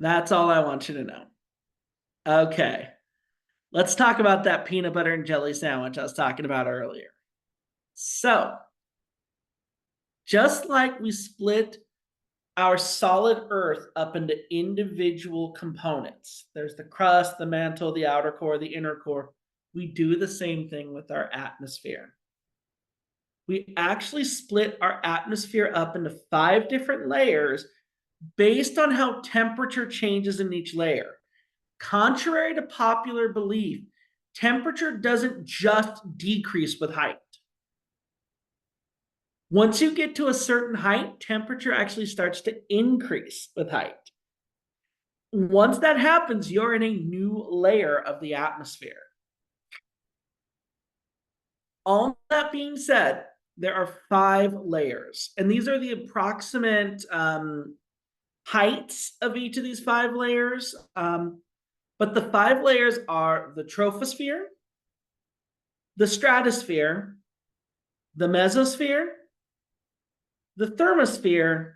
That's all I want you to know. Okay. Let's talk about that peanut butter and jelly sandwich I was talking about earlier. So, just like we split our solid earth up into individual components, there's the crust, the mantle, the outer core, the inner core. We do the same thing with our atmosphere. We actually split our atmosphere up into 5 different layers based on how temperature changes in each layer. Contrary to popular belief, temperature doesn't just decrease with height. Once you get to a certain height, temperature actually starts to increase with height. Once that happens, you're in a new layer of the atmosphere. All that being said, there are 5 layers, and these are the approximate heights of each of these 5 layers. But the 5 layers are the troposphere, the stratosphere, the mesosphere, the thermosphere,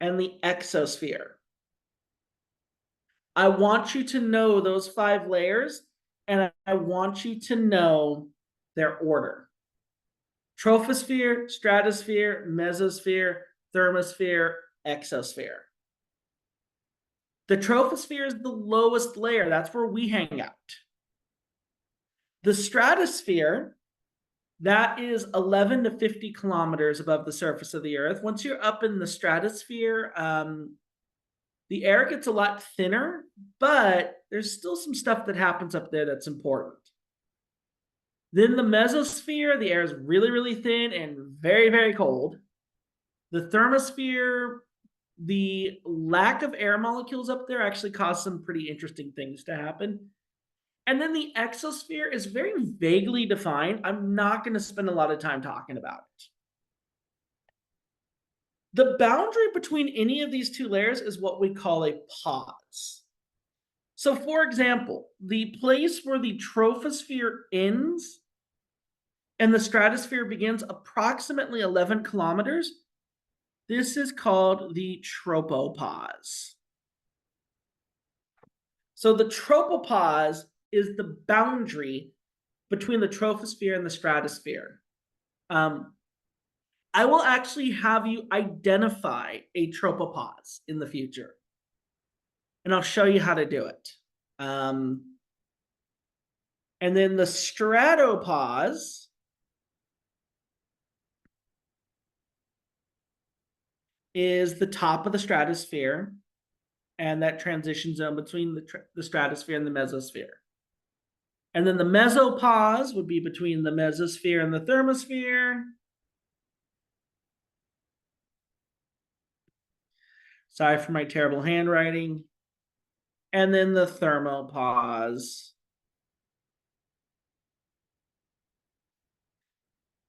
and the exosphere. I want you to know those 5 layers, and I want you to know their order. Troposphere, stratosphere, mesosphere, thermosphere, exosphere. The troposphere is the lowest layer. That's where we hang out. The stratosphere, that is 11 to 50 kilometers above the surface of the Earth. Once you're up in the stratosphere, the air gets a lot thinner, but there's still some stuff that happens up there that's important. Then the mesosphere, the air is really, really thin and very, very cold. The thermosphere, the lack of air molecules up there actually caused some pretty interesting things to happen. And then the exosphere is very vaguely defined. I'm not going to spend a lot of time talking about it. The boundary between any of these 2 layers is what we call a pause. So, for example, the place where the troposphere ends and the stratosphere begins, approximately 11 kilometers, this is called the tropopause. So the tropopause is the boundary between the troposphere and the stratosphere. I will actually have you identify a tropopause in the future, and I'll show you how to do it. And then the stratopause is the top of the stratosphere, and that transition zone between the stratosphere and the mesosphere. And then the mesopause would be between the mesosphere and the thermosphere. Sorry for my terrible handwriting. And then the thermopause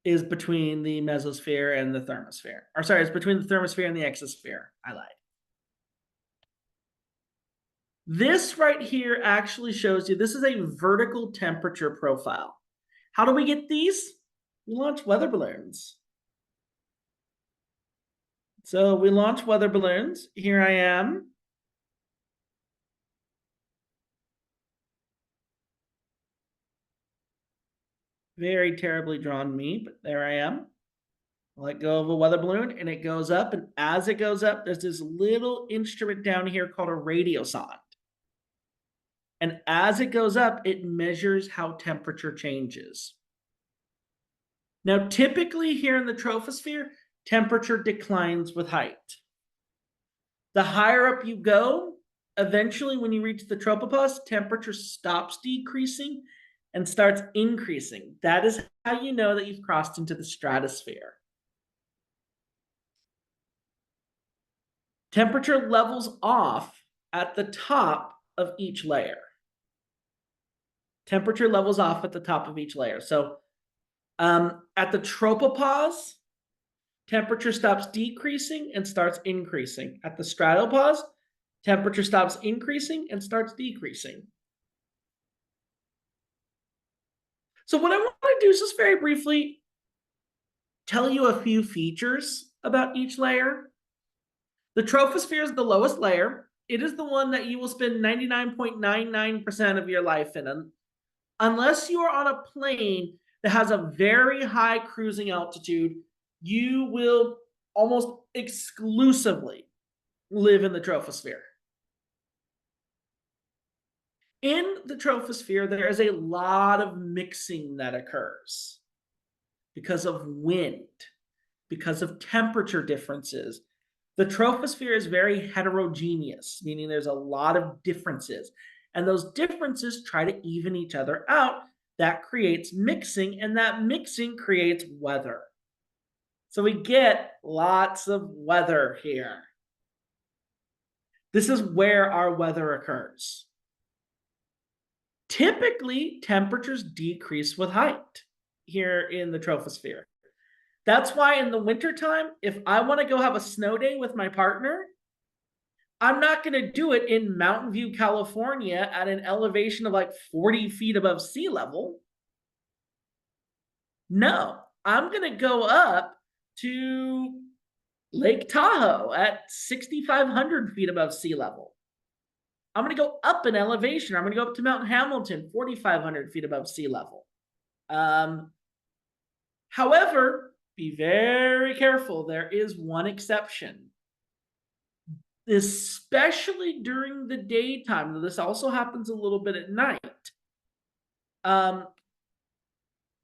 is between the mesosphere and the thermosphere. Or sorry, it's between the thermosphere and the exosphere. I lied. This right here actually shows you, this is a vertical temperature profile. How do we get these? We launch weather balloons. So we launch weather balloons. Here I am. Very terribly drawn me, but there I am. I let go of a weather balloon and it goes up. And as it goes up, there's this little instrument down here called a radiosonde. And as it goes up, it measures how temperature changes. Now, typically here in the troposphere, temperature declines with height. The higher up you go, eventually when you reach the tropopause, temperature stops decreasing and starts increasing. That is how you know that you've crossed into the stratosphere. Temperature levels off at the top of each layer. Temperature levels off at the top of each layer. So at the tropopause, temperature stops decreasing and starts increasing. At the stratopause, temperature stops increasing and starts decreasing. So what I want to do is just very briefly tell you a few features about each layer. The troposphere is the lowest layer. It is the one that you will spend 99.99% of your life in. And unless you are on a plane that has a very high cruising altitude, you will almost exclusively live in the troposphere. In the troposphere, there is a lot of mixing that occurs because of wind, because of temperature differences. The troposphere is very heterogeneous, meaning there's a lot of differences. And those differences try to even each other out. That creates mixing, and that mixing creates weather. So we get lots of weather here. This is where our weather occurs. Typically, temperatures decrease with height here in the troposphere. That's why in the wintertime, if I want to go have a snow day with my partner, I'm not going to do it in Mountain View, California at an elevation of like 40 feet above sea level. No, I'm going to go up to Lake Tahoe at 6,500 feet above sea level. I'm going to go up in elevation. I'm going to go up to Mount Hamilton, 4,500 feet above sea level. However, be very careful. There is one exception. Especially during the daytime. This also happens a little bit at night.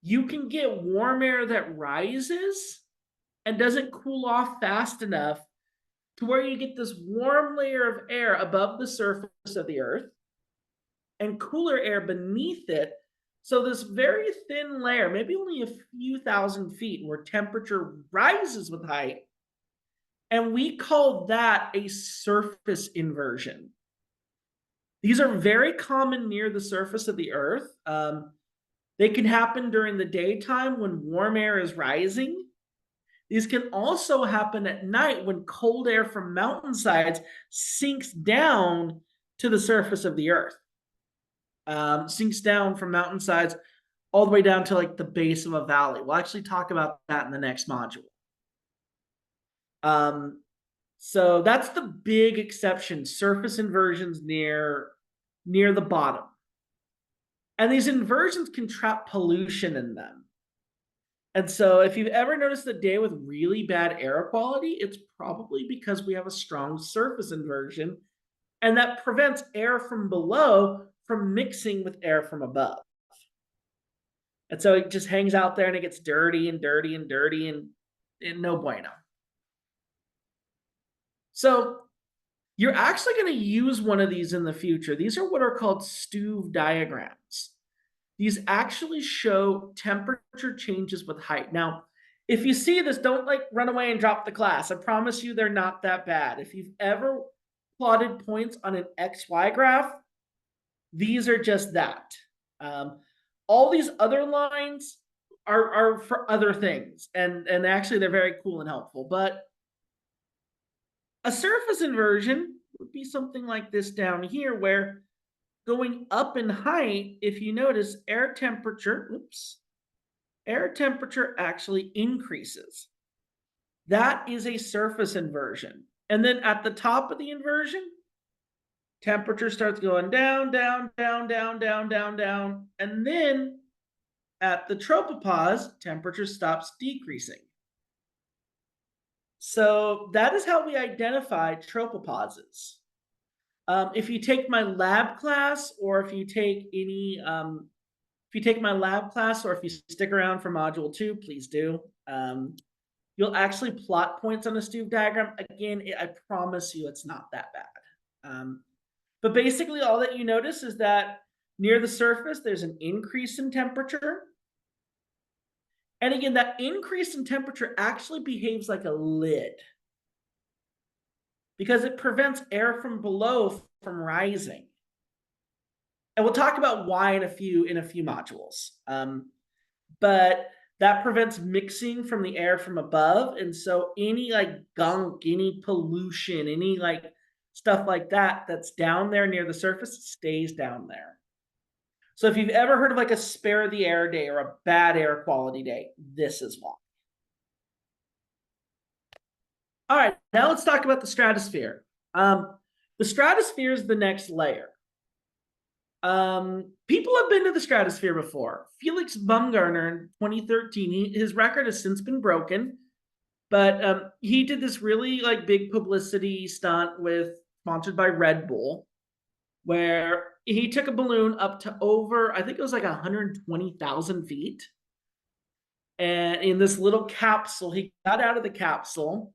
You can get warm air that rises and doesn't cool off fast enough to where you get this warm layer of air above the surface of the earth and cooler air beneath it. So this very thin layer, maybe only a few thousand feet, where temperature rises with height, and we call that a surface inversion. These are very common near the surface of the earth. They can happen during the daytime when warm air is rising. These can also happen at night when cold air from mountainsides sinks down to the surface of the earth. Sinks down from mountainsides all the way down to like the base of a valley. We'll actually talk about that in the next module. So that's the big exception, surface inversions near the bottom. And these inversions can trap pollution in them. And so if you've ever noticed a day with really bad air quality, it's probably because we have a strong surface inversion, and that prevents air from below from mixing with air from above. And so it just hangs out there and it gets dirty and dirty and dirty and no bueno. So you're actually going to use one of these in the future. These are what are called Stuve diagrams. These actually show temperature changes with height. Now, if you see this, don't like run away and drop the class. I promise you they're not that bad. If you've ever plotted points on an XY graph, these are just that. All these other lines are for other things, and actually they're very cool and helpful. But a surface inversion would be something like this down here, where going up in height, if you notice, air temperature actually increases. That is a surface inversion. And then at the top of the inversion, temperature starts going down, down, down, down, down, down, down. And then at the tropopause, temperature stops decreasing. So that is how we identify tropopauses. If you take my lab class, or if you take any, if you take my lab class, or if you stick around for module 2, please do. You'll actually plot points on a Stuve diagram. Again, I promise you it's not that bad. But basically all that you notice is that near the surface, there's an increase in temperature. And again, that increase in temperature actually behaves like a lid, because it prevents air from below from rising. And we'll talk about why in a few modules. But that prevents mixing from the air from above. And so any like gunk, any pollution, any like stuff like that that's down there near the surface stays down there. So if you've ever heard of like a spare the air day or a bad air quality day, this is why. All right, now let's talk about the stratosphere. The stratosphere is the next layer. People have been to the stratosphere before. Felix Baumgartner in 2013, his record has since been broken, but he did this really like big publicity stunt with sponsored by Red Bull, where he took a balloon up to over, I think it was like 120,000 feet. And in this little capsule, he got out of the capsule,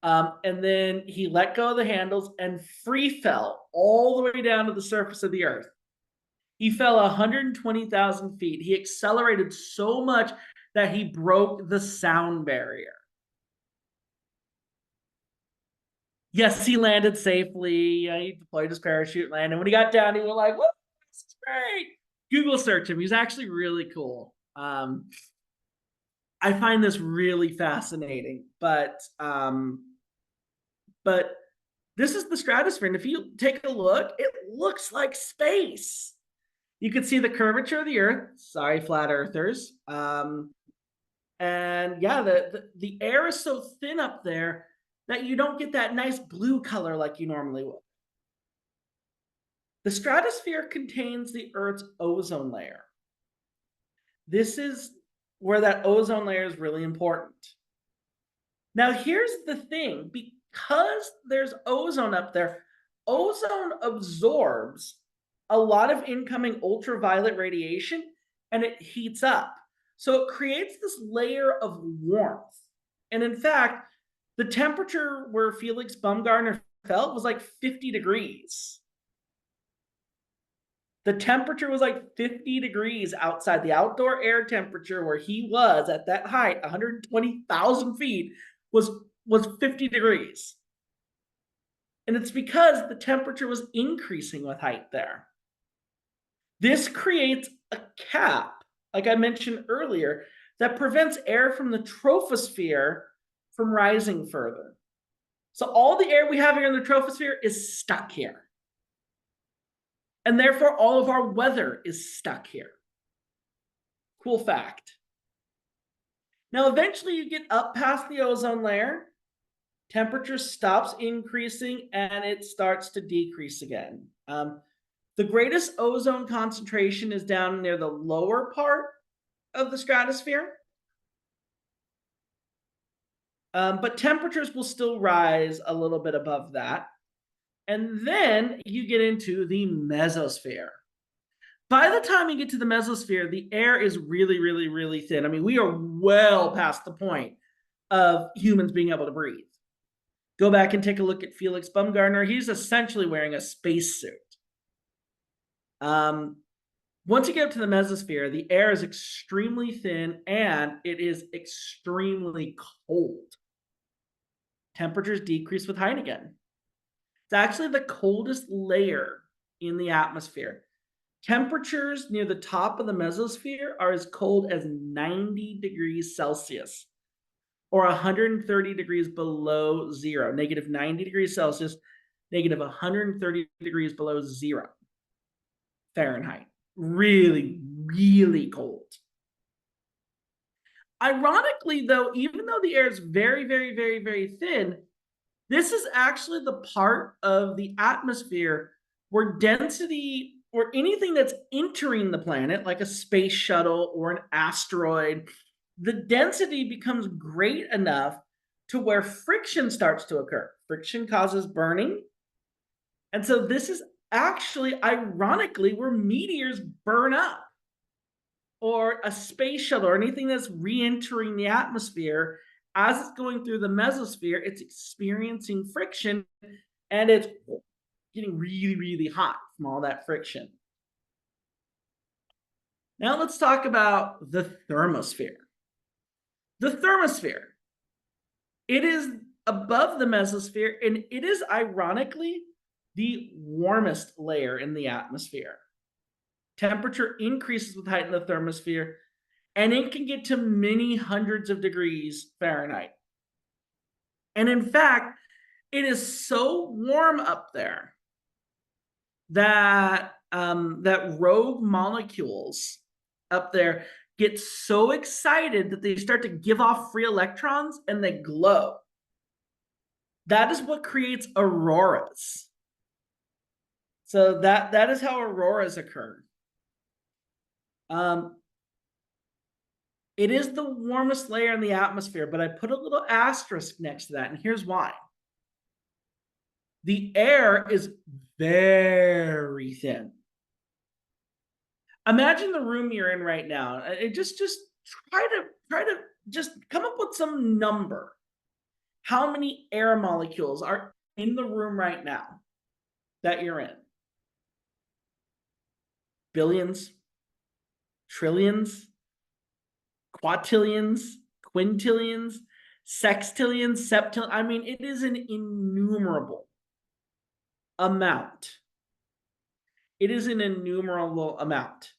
and then he let go of the handles and free fell all the way down to the surface of the earth. He fell 120,000 feet. He accelerated so much that he broke the sound barrier. Yes, he landed safely. He deployed his parachute, landed. When he got down, he was like, "Whoa, this is great." Google search him. He's actually really cool. I find this really fascinating, but this is the stratosphere, and if you take a look, it looks like space. You can see the curvature of the Earth. Sorry, flat earthers. And yeah, the air is so thin up there that you don't get that nice blue color like you normally would. The stratosphere contains the Earth's ozone layer. This is where that ozone layer is really important. Now, here's the thing, because there's ozone up there, ozone absorbs a lot of incoming ultraviolet radiation and it heats up. So it creates this layer of warmth. And in fact, the temperature where Felix Baumgartner fell was like 50 degrees. The temperature was like 50 degrees outside. The outdoor air temperature where he was at that height, 120,000 feet, was 50 degrees. And it's because the temperature was increasing with height there. This creates a cap, like I mentioned earlier, that prevents air from the troposphere from rising further. So all the air we have here in the troposphere is stuck here. And therefore, all of our weather is stuck here. Cool fact. Now, eventually you get up past the ozone layer, temperature stops increasing, and it starts to decrease again. The greatest ozone concentration is down near the lower part of the stratosphere. But temperatures will still rise a little bit above that. And then you get into the mesosphere. By the time you get to the mesosphere, the air is really, really, really thin. I mean, we are well past the point of humans being able to breathe. Go back and take a look at Felix Baumgartner. He's essentially wearing a spacesuit. Once you get up to the mesosphere, the air is extremely thin and it is extremely cold. Temperatures decrease with height again. It's actually the coldest layer in the atmosphere. Temperatures near the top of the mesosphere are as cold as 90 degrees Celsius, or 130 degrees below zero, negative 90 degrees Celsius, negative 130 degrees below zero Fahrenheit. Really, really cold. Ironically, though, even though the air is very, very, very, very thin, this is actually the part of the atmosphere where density or anything that's entering the planet, like a space shuttle or an asteroid, the density becomes great enough to where friction starts to occur. Friction causes burning. And so this is actually, ironically, where meteors burn up, or a space shuttle or anything that's re-entering the atmosphere. As it's going through the mesosphere, it's experiencing friction and it's getting really, really hot from all that friction. Now let's talk about the thermosphere. The thermosphere, it is above the mesosphere, and it is ironically the warmest layer in the atmosphere. Temperature increases with height in the thermosphere, and it can get to many hundreds of degrees Fahrenheit. And in fact, it is so warm up there that that rogue molecules up there get so excited that they start to give off free electrons and they glow. That is what creates auroras. So that is how auroras occur. It is the warmest layer in the atmosphere, but I put a little asterisk next to that, and here's why. The air is very thin. Imagine the room you're in right now. Just try to just come up with some number. How many air molecules are in the room right now that you're in? Billions, trillions, quatillions, quintillions, sextillions, septillions. I mean, it is an innumerable amount. It is an innumerable amount.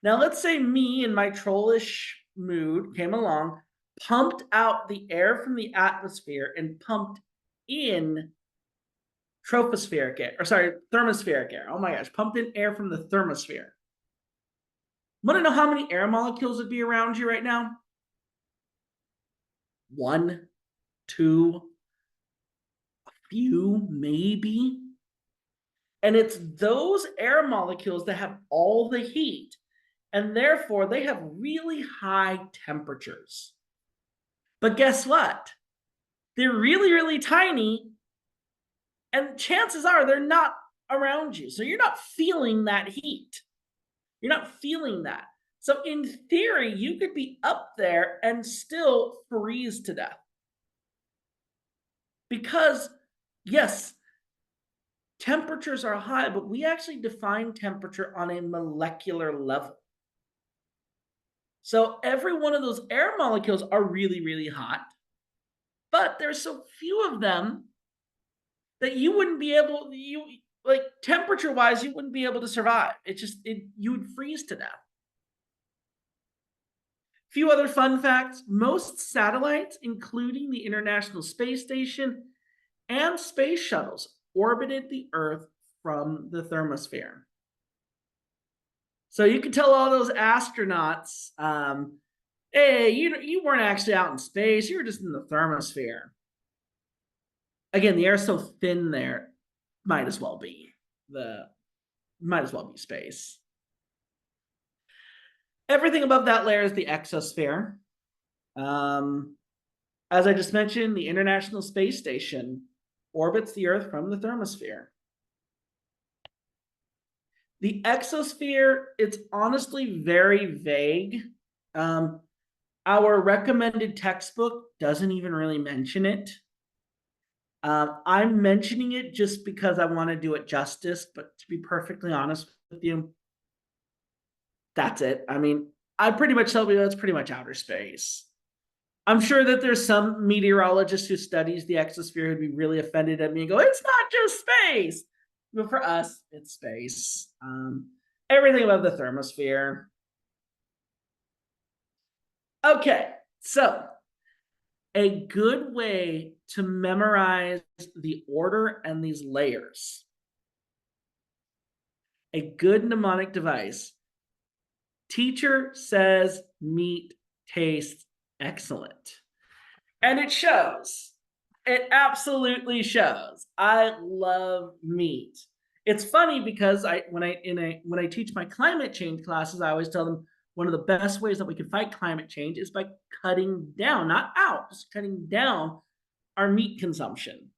Now, let's say me in my trollish mood came along, pumped out the air from the atmosphere and pumped in tropospheric air, or sorry, thermospheric air. Oh my gosh, pumped in air from the thermosphere. Want to know how many air molecules would be around you right now? 1, 2, a few, maybe. And it's those air molecules that have all the heat, and therefore they have really high temperatures. But guess what? They're really, really tiny, and chances are they're not around you. So you're not feeling that heat. You're not feeling that. So in theory, you could be up there and still freeze to death. Because, yes, temperatures are high, but we actually define temperature on a molecular level. So every one of those air molecules are really, really hot, but there's so few of them that you wouldn't be able, you like temperature wise, you wouldn't be able to survive. You would freeze to death. Few other fun facts: most satellites, including the International Space Station and space shuttles, orbited the Earth from the thermosphere. So you can tell all those astronauts, hey, you weren't actually out in space, you were just in the thermosphere. Again, the air's so thin there, might as well be space. Everything above that layer is the exosphere. As I just mentioned, the International Space Station orbits the Earth from the thermosphere. The exosphere, it's honestly very vague. Our recommended textbook doesn't even really mention it. I'm mentioning it just because I want to do it justice, but to be perfectly honest with you, that's it. I mean, I pretty much tell you that's pretty much outer space. I'm sure that there's some meteorologist who studies the exosphere who'd be really offended at me and go, it's not just space. But for us, it's space. Everything above the thermosphere. Okay, so a good way to memorize the order and these layers. A good mnemonic device. Teacher says meat tastes excellent. And it shows. It absolutely shows. I love meat. It's funny because when I teach my climate change classes, I always tell them one of the best ways that we can fight climate change is by cutting down, not out, just cutting down our meat consumption.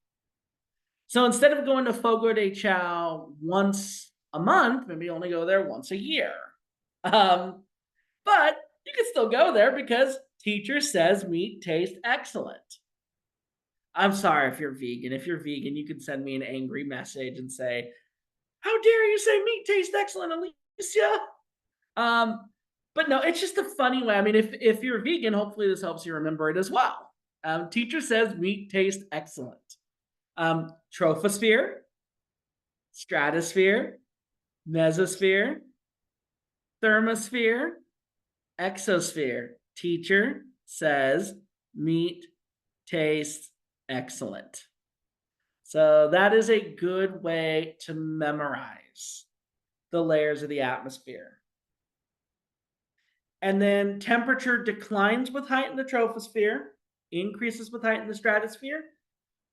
So instead of going to Fogo de Chao once a month, maybe only go there once a year. But you can still go there because teacher says meat tastes excellent. I'm sorry if you're vegan. If you're vegan, you can send me an angry message and say, how dare you say meat tastes excellent, Alicia? But no, it's just a funny way. I mean, if you're vegan, hopefully this helps you remember it as well. Teacher says meat tastes excellent. Troposphere, stratosphere, mesosphere, thermosphere, exosphere. Teacher says meat tastes excellent. So that is a good way to memorize the layers of the atmosphere. And then temperature declines with height in the troposphere, increases with height in the stratosphere,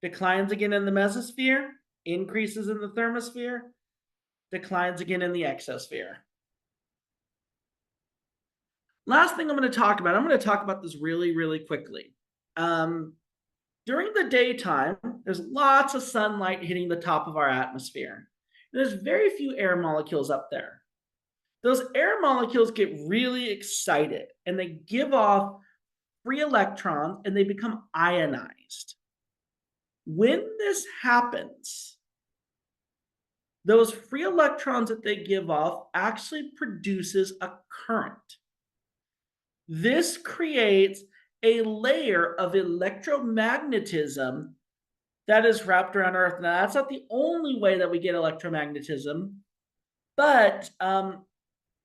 declines again in the mesosphere, increases in the thermosphere, declines again in the exosphere. Last thing I'm going to talk about, I'm going to talk about this really, really quickly. During the daytime, there's lots of sunlight hitting the top of our atmosphere. There's very few air molecules up there. Those air molecules get really excited and they give off free electrons and they become ionized. When this happens, those free electrons that they give off actually produces a current. This creates a layer of electromagnetism that is wrapped around Earth. Now, that's not the only way that we get electromagnetism, but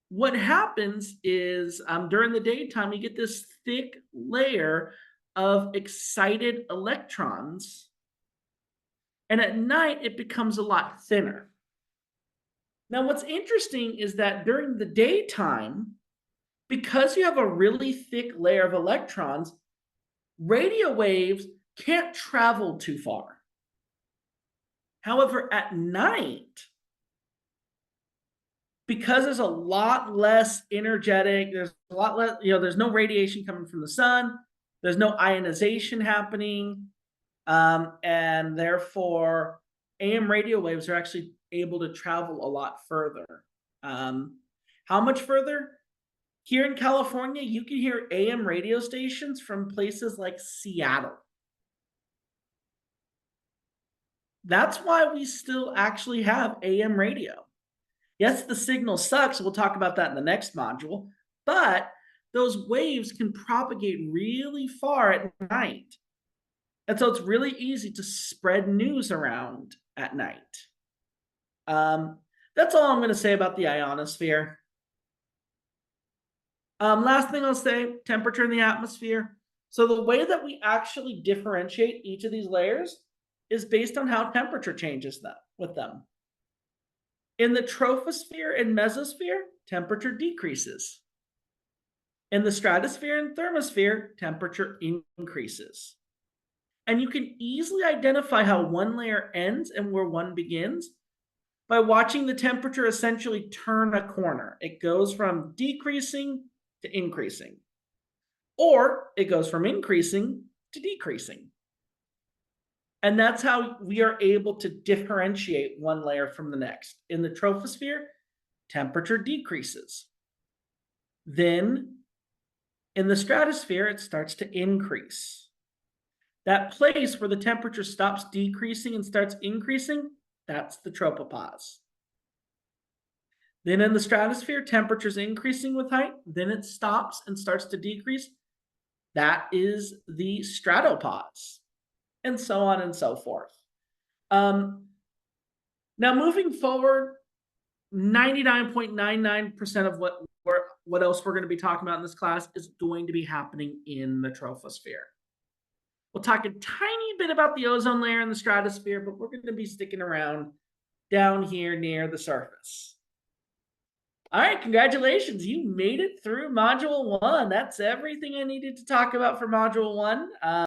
what happens is during the daytime, you get this thick layer of excited electrons, and at night, it becomes a lot thinner. Now, what's interesting is that during the daytime, because you have a really thick layer of electrons, radio waves can't travel too far. However, at night, because there's a lot less energetic, there's a lot less, there's no radiation coming from the sun, there's no ionization happening, and therefore AM radio waves are actually able to travel a lot further. How much further? Here in California, you can hear AM radio stations from places like Seattle. That's why we still actually have AM radio. Yes, the signal sucks. We'll talk about that in the next module, but those waves can propagate really far at night. And so it's really easy to spread news around at night. That's all I'm going to say about the ionosphere. Last thing I'll say, temperature in the atmosphere. So the way that we actually differentiate each of these layers is based on how temperature changes with them. In the troposphere and mesosphere, temperature decreases. In the stratosphere and thermosphere, temperature increases. And you can easily identify how one layer ends and where one begins by watching the temperature essentially turn a corner. It goes from decreasing to increasing, or it goes from increasing to decreasing. And that's how we are able to differentiate one layer from the next. In the troposphere, temperature decreases. Then in the stratosphere, it starts to increase. That place where the temperature stops decreasing and starts increasing, that's the tropopause. Then in the stratosphere, temperature's increasing with height, then it stops and starts to decrease. That is the stratopause, and so on and so forth. Now moving forward, 99.99% of what else we're going to be talking about in this class is going to be happening in the troposphere. We'll talk a tiny bit about the ozone layer in the stratosphere, but we're going to be sticking around down here near the surface. All right, congratulations. You made it through Module 1. That's everything I needed to talk about for Module 1.